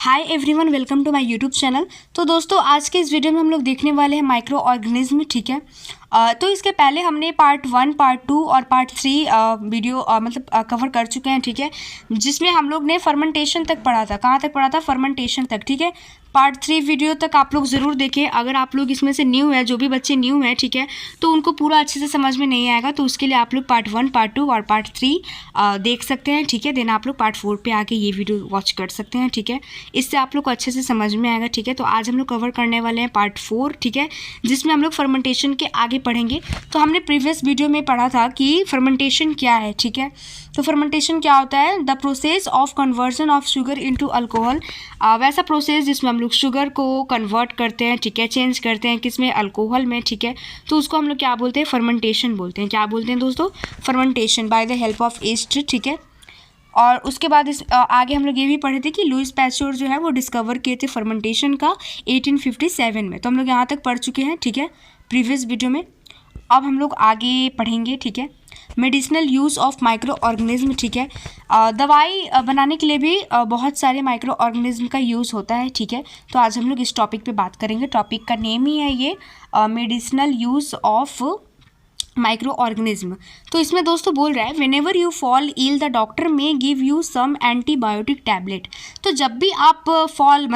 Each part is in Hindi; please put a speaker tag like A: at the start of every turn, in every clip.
A: Hi everyone, welcome to my YouTube channel. तो दोस्तों, आज के इस वीडियो में हम लोग देखने वाले हैं माइक्रो ऑर्गेनिज्म। ठीक है। तो इसके पहले हमने पार्ट 1, पार्ट 2 और पार्ट 3 वीडियो कवर कर चुके हैं। ठीक है, जिसमें हम लोग ने फर्मेंटेशन तक पढ़ा था। कहाँ तक पढ़ा था? फर्मेंटेशन तक। ठीक है, पार्ट 3 वीडियो तक आप लोग ज़रूर देखें। अगर आप लोग इसमें से न्यू है, जो भी बच्चे न्यू हैं, ठीक है, तो उनको पूरा अच्छे से समझ में नहीं आएगा, तो उसके लिए आप लोग पार्ट 1, पार्ट 2 और पार्ट 3 देख सकते हैं। ठीक है, देन आप लोग पार्ट 4 पे आके ये वीडियो वॉच कर सकते हैं। ठीक है, इससे आप लोग को अच्छे से समझ में आएगा। ठीक है, तो आज हम लोग कवर करने वाले हैं पार्ट 4। ठीक है, जिसमें हम लोग फर्मेंटेशन के आगे पढ़ेंगे। तो हमने प्रीवियस वीडियो में पढ़ा था कि फर्मेंटेशन क्या है। ठीक है, तो फर्मेंटेशन क्या होता है? The process of conversion of sugar into alcohol. वैसा प्रोसेस जिसमें हम लोग शुगर को कन्वर्ट करते हैं, ठीक है, चेंज करते हैं किसमें? अल्कोहल में। ठीक है, तो उसको हम लोग क्या बोलते हैं? फर्मेंटेशन बोलते हैं। क्या बोलते हैं दोस्तों? Fermentation by the help of east. ठीक है, और उसके बाद इस आगे हम लोग ये भी पढ़े थे कि लुईस पैस्चर जो है वो डिस्कवर किए थे फर्मेंटेशन का 1857 में। तो हम लोग यहाँ तक पढ़ चुके हैं। ठीक है, प्रीवियस वीडियो में। अब हम लोग आगे पढ़ेंगे। ठीक है, medicinal use of micro organism. ठीक है, दवाई बनाने के लिए भी बहुत सारे माइक्रो ऑर्गेनिज्म का यूज़ होता है। ठीक है, तो आज हम लोग इस टॉपिक पे बात करेंगे। टॉपिक का नेम ही है ये medicinal use of micro organism. तो इसमें दोस्तों बोल रहा है whenever you fall ill the doctor may give you some antibiotic tablet. तो जब भी आप फॉल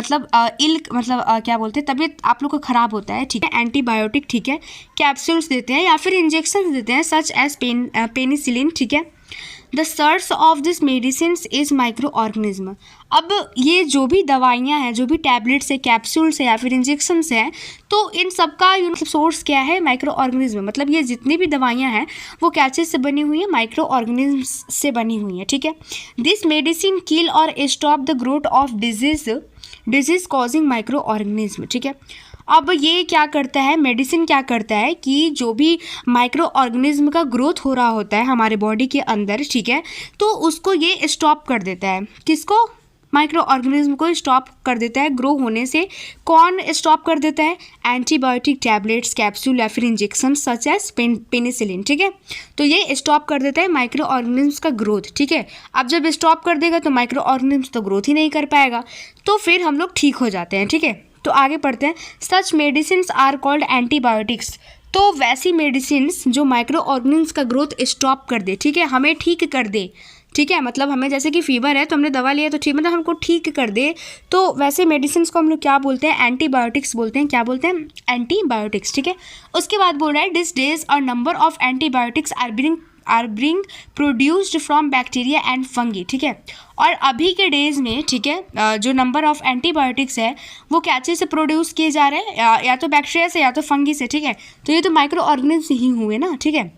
A: इल क्या बोलते हैं, तबीयत आप लोग को ख़राब होता है, ठीक है, एंटीबायोटिक, ठीक है, कैप्सूल्स देते हैं या फिर इंजेक्शन देते हैं, सच एज पेनिसिलिन। ठीक है, the source of this medicine is micro organism. अब ये जो भी दवाइयाँ हैं, जो भी टैबलेट्स है, कैप्सूल्स है या फिर इंजेक्शंस हैं, तो इन सबका सोर्स क्या है? Micro organism. मतलब ये जितनी भी दवाइयाँ हैं वो क्या चीज़ से बनी हुई है? माइक्रो ऑर्गेनिज्म से बनी हुई है। ठीक है, दिस मेडिसिन किल और stop the growth of disease causing micro organism. ठीक है, अब ये क्या करता है? मेडिसिन क्या करता है कि जो भी माइक्रो ऑर्गेनिज्म का ग्रोथ हो रहा होता है हमारे बॉडी के अंदर, ठीक है, तो उसको ये स्टॉप कर देता है। किसको? माइक्रो ऑर्गेनिज्म को स्टॉप कर देता है ग्रो होने से। कौन स्टॉप कर देता है? एंटीबायोटिक टैबलेट्स, कैप्सूल या फिर इंजेक्शन सच एज पेनिसिलिन। ठीक है, तो ये स्टॉप कर देता है माइक्रो ऑर्गेनिज्म का ग्रोथ। ठीक है, अब जब स्टॉप कर देगा तो माइक्रो ऑर्गेनिज्म तो ग्रोथ ही नहीं कर पाएगा, तो फिर हम लोग ठीक हो जाते हैं। ठीक है, तो आगे पढ़ते हैं। सच मेडिसिन आर कॉल्ड एंटीबायोटिक्स। तो वैसी मेडिसिन जो माइक्रो ऑर्गेनिज्म का ग्रोथ स्टॉप कर दे, ठीक है, हमें ठीक कर दे, ठीक है, मतलब हमें जैसे कि फीवर है तो हमने दवा लिया तो ठीक, मतलब हमको ठीक कर दे, तो वैसे मेडिसिन को हम लोग क्या बोलते हैं? एंटीबायोटिक्स बोलते हैं। क्या बोलते हैं? एंटीबायोटिक्स। ठीक है, उसके बाद बोल रहा है this days a number of antibiotics are being produced from bacteria and fungi. ठीक है, और अभी के डेज में, ठीक है, जो नंबर ऑफ एंटीबायोटिक्स है वो क्या चीज़ से प्रोड्यूस किए जा रहे हैं? या तो बैक्टीरिया से या तो फंगी से। ठीक है, तो ये तो माइक्रो ऑर्गेनिज्म ही हुए ना। ठीक है,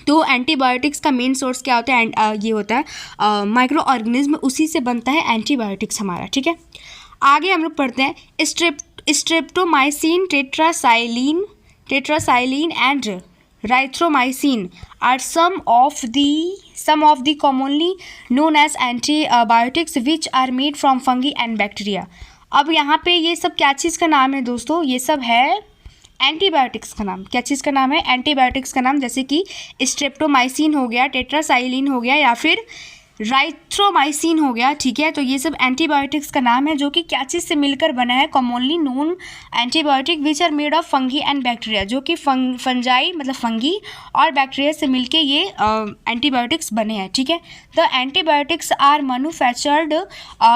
A: तो एंटीबायोटिक्स का मेन सोर्स क्या होता है? ये होता है माइक्रो ऑर्गेनिज्म, उसी से बनता है एंटीबायोटिक्स हमारा। ठीक है, आगे हम लोग पढ़ते हैं streptomycin, tetracycline and erythromycin are some of the commonly known as antibiotics which are made from fungi and bacteria। अब यहाँ पे ये सब क्या चीज़ का नाम है दोस्तों? ये सब है एंटीबायोटिक्स का नाम। क्या चीज़ का नाम है? एंटीबायोटिक्स का नाम। जैसे कि स्ट्रेप्टोमाइसिन हो गया, टेट्रासाइलिन हो गया या फिर राइथ्रोमाइसिन हो गया। ठीक है, तो ये सब एंटीबायोटिक्स का नाम है जो कि क्या चीज़ से मिलकर बना है? Commonly known antibiotic which are made of fungi and bacteria, जो कि फंजाई मतलब फंगी और बैक्टीरिया से मिलके ये एंटीबायोटिक्स बने हैं। ठीक है, the antibiotics are manufactured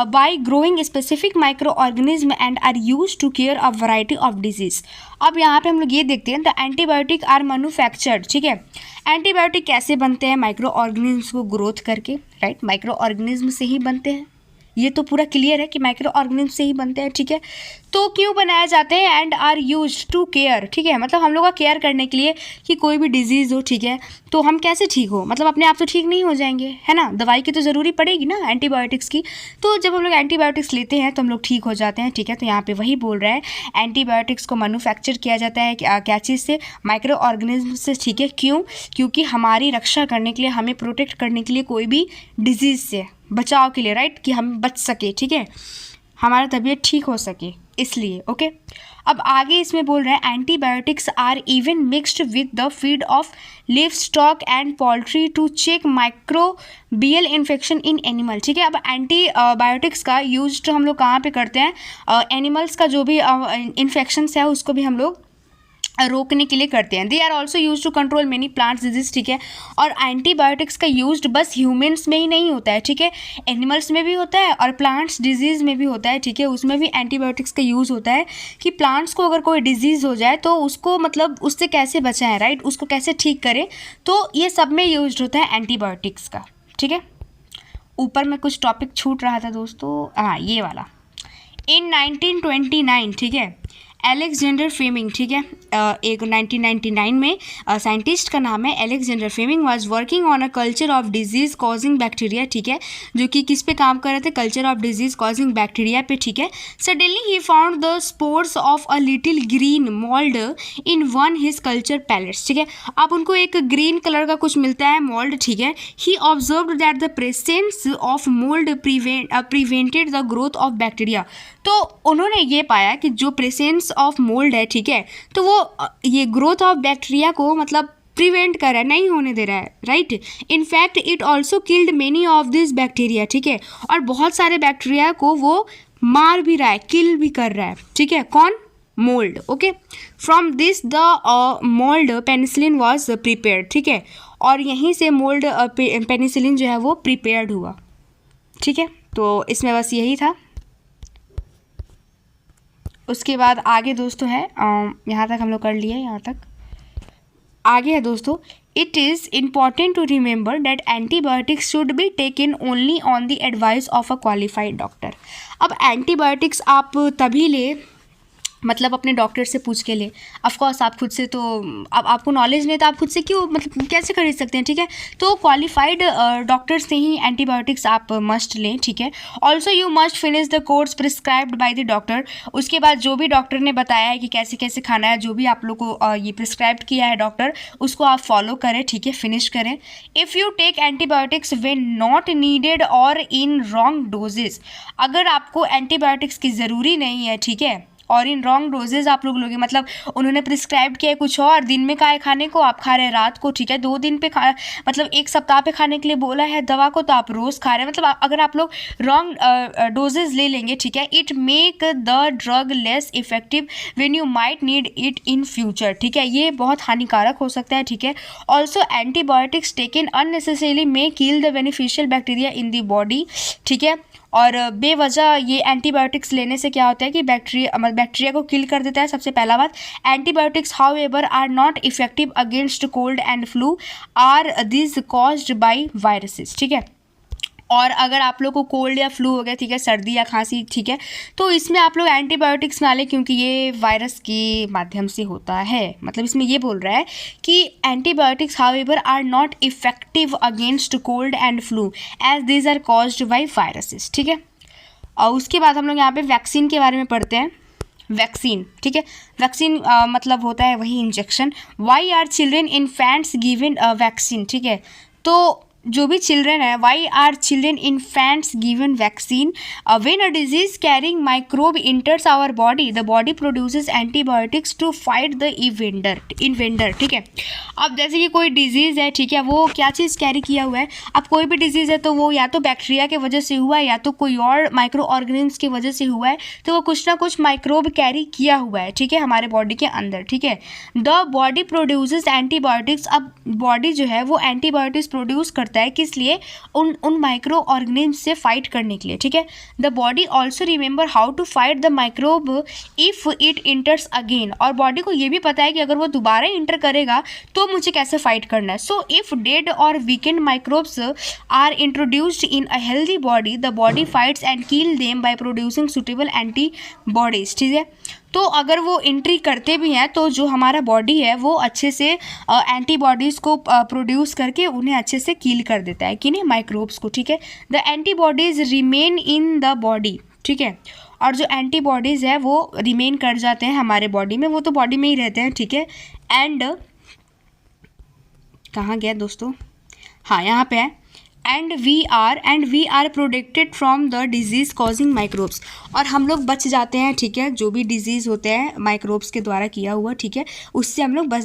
A: by growing specific micro organism and are use to care a variety of disease. अब यहाँ पे हम लोग ये देखते हैं द एंटीबायोटिक आर मैन्युफैक्चर्ड। ठीक है, एंटीबायोटिक कैसे बनते हैं? माइक्रो ऑर्गेनिज्म को ग्रोथ करके, राइट, माइक्रो ऑर्गेनिज्म से ही बनते हैं। ये तो पूरा क्लियर है कि माइक्रो ऑर्गेनिज्म से ही बनते हैं। ठीक है, तो क्यों बनाए जाते हैं? And are use to care. ठीक है, मतलब हम लोग का केयर करने के लिए कि कोई भी डिजीज़ हो, ठीक है, तो हम कैसे ठीक हो? मतलब अपने आप तो ठीक नहीं हो जाएंगे, है ना, दवाई की तो ज़रूरी पड़ेगी ना, एंटीबायोटिक्स की। तो जब हम लोग एंटीबायोटिक्स लेते हैं तो हम लोग ठीक हो जाते हैं। ठीक है, तो यहाँ पे वही बोल रहा है एंटीबायोटिक्स को मैन्युफैक्चर किया जाता है क्या चीज़ से? माइक्रो ऑर्गेनिज्म से। ठीक है, क्यों? क्योंकि हमारी रक्षा करने के लिए, हमें प्रोटेक्ट करने के लिए, कोई भी डिजीज़ से बचाव के लिए, राइट, कि हम बच सके। ठीक है, हमारा तबीयत ठीक हो सके इसलिए। ओके, अब आगे इसमें बोल रहा है antibiotics are even mixed with the feed of livestock and poultry to check microbial infection in animal. ठीक है, अब एंटीबायोटिक्स का यूज हम लोग कहाँ पे करते हैं, एनिमल्स का जो भी इन्फेक्शंस है उसको भी हम लोग रोकने के लिए करते हैं। They are also use to control many plants disease. ठीक है, और एंटीबायोटिक्स का यूज बस ह्यूमन्स में ही नहीं होता है, ठीक है, एनिमल्स में भी होता है और प्लांट्स डिजीज़ में भी होता है। ठीक है, उसमें भी एंटीबायोटिक्स का यूज़ होता है कि प्लांट्स को अगर कोई डिजीज़ हो जाए तो उसको मतलब उससे कैसे बचाएं, राइट, उसको कैसे ठीक करें, तो ये सब में यूज होता है एंटीबायोटिक्स का। ठीक है, ऊपर में कुछ टॉपिक छूट रहा था दोस्तों, हाँ ये वाला। इन 1929, ठीक है, एलेक्जेंडर फ्लेमिंग, ठीक है, एक 1999 में साइंटिस्ट का नाम है Alexander Fleming, was working on a culture of disease causing bacteria. ठीक है, जो कि किस पे काम कर रहे थे, culture of disease causing bacteria पे। ठीक है, सडनली ही found the spores of a little green mould in one his culture plates. ठीक है, अब उनको एक ग्रीन कलर का कुछ मिलता है मोल्ड। ठीक है, he observed that the presence of mould prevented the growth of bacteria. तो उन्होंने ये पाया कि जो प्रेजेंस ऑफ मोल्ड है, ठीक है, तो वो ये ग्रोथ ऑफ बैक्टीरिया को मतलब प्रिवेंट कर रहा है, नहीं होने दे रहा है, right. In fact it also killed many of this bacteria. ठीक है, और बहुत सारे बैक्टीरिया को वो मार भी रहा है, किल भी कर रहा है। ठीक है, कौन, mould. Okay, from this the mould penicillin was prepared. ठीक है, और यहीं से मोल्ड पेनिसिलिन जो है वो प्रिपेयर्ड हुआ। ठीक है, तो इसमें बस यही था। उसके बाद आगे दोस्तों है, यहाँ तक हम लोग कर लिए, यहाँ तक आगे है दोस्तों, it is important to remember that antibiotics should be taken only on the advice of a qualified doctor. अब एंटीबायोटिक्स आप तभी ले मतलब अपने डॉक्टर से पूछ के ले, ऑफकोर्स आप खुद से तो अब आपको नॉलेज नहीं तो आप खुद से क्यों मतलब कैसे खरीद सकते हैं। ठीक है, तो क्वालिफाइड डॉक्टर से ही एंटीबायोटिक्स आप मस्ट लें। ठीक है, also you must finish the course prescribed by the doctor. उसके बाद जो भी डॉक्टर ने बताया है कि कैसे कैसे खाना है, जो भी आप लोग को ये प्रिस्क्राइब किया है डॉक्टर, उसको आप फॉलो करें। ठीक है, फिनिश करें। If you take antibiotics when not needed or in wrong doses, अगर आपको एंटीबायोटिक्स की ज़रूरी नहीं है, ठीक है, और इन रॉन्ग डोजेज आप लोग लोगे, मतलब उन्होंने प्रिस्क्राइब किया है कुछ और, दिन में का खाने को आप खा रहे हैं रात को। ठीक है, 2 दिन पे खा मतलब 1 सप्ताह पे खाने के लिए बोला है दवा को, तो आप रोज़ खा रहे हैं। मतलब अगर आप लोग रॉन्ग डोजेज ले लेंगे, ठीक है, it make the drug less effective when you might need it in future. ठीक है, ये बहुत हानिकारक हो सकता है। ठीक है, also antibiotics taken unnecessarily may kill the beneficial bacteria in the body. ठीक है, और बेवजह ये एंटीबायोटिक्स लेने से क्या होता है कि बैक्टीरिया को किल कर देता है। सबसे पहला बात, antibiotics however are not effective against cold and flu are this caused by viruses. ठीक है, और अगर आप लोग को कोल्ड या फ्लू हो गया, ठीक है, सर्दी या खांसी, ठीक है, तो इसमें आप लोग एंटीबायोटिक्स ना लें क्योंकि ये वायरस के माध्यम से होता है। मतलब इसमें ये बोल रहा है कि antibiotics however are not effective against cold and flu as these are caused by viruses. ठीक है, और उसके बाद हम लोग यहाँ पे वैक्सीन के बारे में पढ़ते हैं। वैक्सीन, ठीक है, वैक्सीन मतलब होता है वही injection. Why are children infants given vaccine. ठीक है, तो जो भी चिल्ड्रेन है, why are children infants given vaccine, when a disease carrying microbe enters our body the body produces antibiotics to fight the invader. ठीक है, अब जैसे कि कोई डिजीज़ है, ठीक है, वो क्या चीज़ कैरी किया हुआ है, अब कोई भी डिजीज़ है तो वो या तो बैक्टीरिया के वजह से हुआ है या तो कोई और माइक्रो ऑर्गेनिम्स की वजह से हुआ है, तो वो कुछ ना कुछ माइक्रोब कैरी किया हुआ है। ठीक है, हमारे बॉडी के अंदर। ठीक है, द बॉडी प्रोड्यूसेस एंटीबायोटिक्स, अब बॉडी जो है वो एंटीबायोटिक्स प्रोड्यूस करता है, किस लिए, उन माइक्रो ऑर्गेनिम्स से फाइट करने के लिए। ठीक है, the body also remember how to fight the microbe if it enters again, और बॉडी को ये भी पता है कि अगर वो दोबारा इंटर करेगा तो मुझे कैसे फाइट करना है। So if dead or weakened microbes are introduced in a healthy body the body fights and kill them by producing suitable antibodies. ठीक है, तो अगर वो एंट्री करते भी हैं तो जो हमारा बॉडी है वो अच्छे से एंटीबॉडीज़ को प्रोड्यूस करके उन्हें अच्छे से किल कर देता है, कि नहीं, माइक्रोब्स को। ठीक है, the antibodies remain in the body. ठीक है, और जो एंटीबॉडीज़ है वो रिमेन कर जाते हैं हमारे बॉडी में, वो तो बॉडी में ही रहते हैं। ठीक है, एंड कहाँ गया दोस्तों, हाँ यहाँ पे है, we are protected from the disease causing microbes, और हम लोग बच जाते हैं, ठीक है, जो भी डिजीज़ होते हैं माइक्रोब्स के द्वारा किया हुआ, ठीक है, उससे हम लोग बच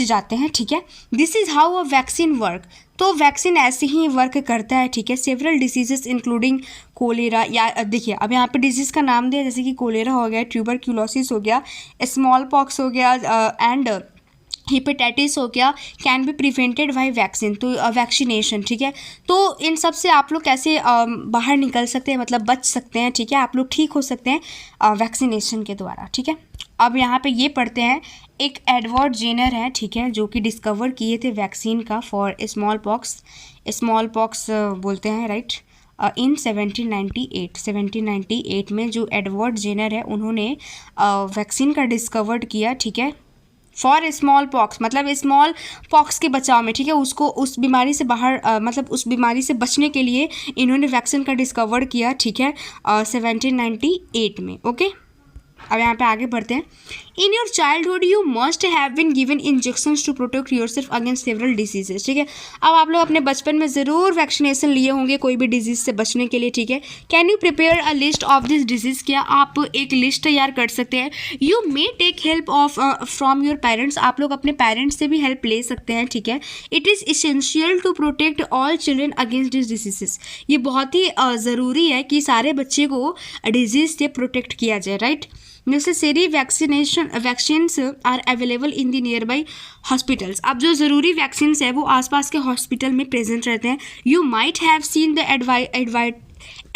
A: जाते हैं, ठीक है। This is how a vaccine work, तो वैक्सीन ऐसे ही वर्क करता है, ठीक है। सेवरल डिजीजेस इंक्लूडिंग कोलेरा, या देखिए अब यहाँ पे डिजीज़ का नाम दिया, जैसे कि कोलेरा हो गया, ट्यूबरक्यूलोसिस हो गया, स्मॉल पॉक्स हो गया एंड हिपेटाइटिस हो गया, can be prevented by vaccine, तो वैक्सीनेशन, ठीक है। तो इन सब से आप लोग कैसे बाहर निकल सकते हैं, मतलब बच सकते हैं, ठीक है, आप लोग ठीक हो सकते हैं वैक्सीनेशन के द्वारा, ठीक है। अब यहाँ पे ये पढ़ते हैं, एक एडवर्ड जेनर है, ठीक है, जो कि डिस्कवर किए थे वैक्सीन का फॉर स्मॉल पॉक्स बोलते हैं, राइट, इन 1798 में जो एडवर्ड जेनर है उन्होंने वैक्सीन का डिस्कवर्ड किया, ठीक है, फॉर स्मॉल पॉक्स, मतलब स्मॉल पॉक्स के बचाव में, ठीक है, उसको उस बीमारी से बाहर मतलब उस बीमारी से बचने के लिए इन्होंने वैक्सीन का डिस्कवर किया, ठीक है, 1798 में। ओके, अब यहाँ पे आगे बढ़ते हैं। In your childhood you must have been given injections to protect yourself against several diseases, ठीक है। अब आप लोग अपने बचपन में ज़रूर वैक्सीनेशन लिए होंगे कोई भी डिजीज़ से बचने के लिए, ठीक है। Can you prepare a list of this disease, क्या आप एक लिस्ट तैयार कर सकते हैं। You may take help of from your parents, आप लोग अपने पेरेंट्स से भी हेल्प ले सकते हैं, ठीक है। It is essential to protect all children against this diseases, ये बहुत ही ज़रूरी है कि सारे बच्चे को डिजीज़ से प्रोटेक्ट किया जाए, right. Necessary vaccines are available in the nearby hospitals, अब जो ज़रूरी वैक्सीन्स है वो आसपास के हॉस्पिटल में प्रेजेंट रहते हैं। You might have seen the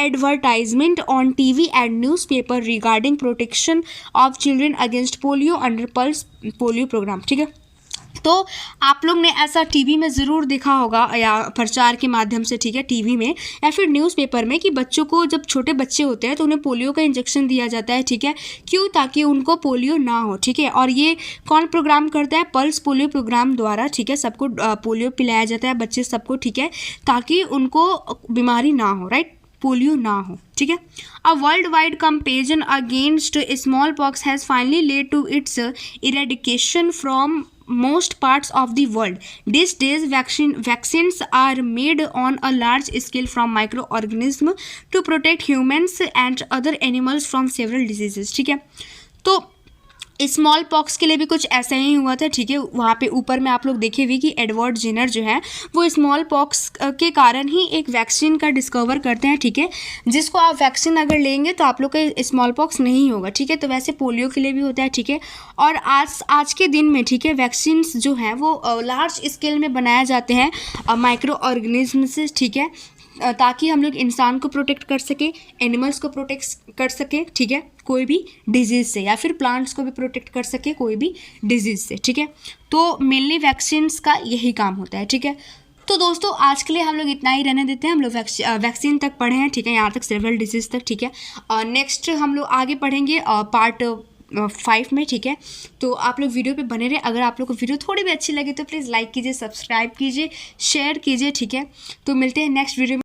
A: advertisement on TV and newspaper regarding protection of children against polio under pulse polio programme, ठीक है। तो आप लोग ने ऐसा टीवी में ज़रूर देखा होगा या प्रचार के माध्यम से, ठीक है, टीवी में या फिर न्यूज़पेपर में, कि बच्चों को जब छोटे बच्चे होते हैं तो उन्हें पोलियो का इंजेक्शन दिया जाता है, ठीक है, क्यों, ताकि उनको पोलियो ना हो, ठीक है। और ये कौन प्रोग्राम करता है, पल्स पोलियो प्रोग्राम द्वारा, ठीक है, सबको पोलियो पिलाया जाता है, बच्चे सबको, ठीक है, ताकि उनको बीमारी ना हो, राइट, पोलियो ना हो, ठीक है। A worldwide comparison against smallpox has finally led to its eradication from most parts of the world. These days vaccines are made on a large scale from microorganisms to protect humans and other animals from several diseases, ठीक है। तो स्मॉल पॉक्स के लिए भी कुछ ऐसा ही हुआ था, ठीक है। वहाँ पे ऊपर में आप लोग देखे हुए कि एडवर्ड जेनर जो है वो स्मॉल पॉक्स के कारण ही एक वैक्सीन का डिस्कवर करते हैं, ठीक है, जिसको आप वैक्सीन अगर लेंगे तो आप लोग का स्मॉल पॉक्स नहीं होगा, ठीक है। तो वैसे पोलियो के लिए भी होता है, ठीक है। और आज के दिन में, ठीक है, वैक्सीन्स जो हैं वो लार्ज स्केल में बनाए जाते हैं माइक्रो ऑर्गेनिज्म से, ठीक है, ताकि हम लोग इंसान को प्रोटेक्ट कर सके, एनिमल्स को प्रोटेक्ट कर सके, ठीक है, कोई भी डिजीज़ से, या फिर प्लांट्स को भी प्रोटेक्ट कर सके कोई भी डिजीज़ से, ठीक है। तो मेनली वैक्सीन्स का यही काम होता है, ठीक है। तो दोस्तों आज के लिए हम लोग इतना ही रहने देते हैं। हम लोग वैक्सीन तक पढ़े हैं, ठीक है, यहाँ तक सेवरल डिजीज़ तक, ठीक है। और नेक्स्ट हम लोग आगे पढ़ेंगे पार्ट 5 में, ठीक है। तो आप लोग वीडियो पे बने रहे। अगर आप लोग को वीडियो थोड़ी भी अच्छी लगी तो प्लीज़ लाइक कीजिए, सब्सक्राइब कीजिए, शेयर कीजिए, ठीक है। तो मिलते हैं नेक्स्ट वीडियो में।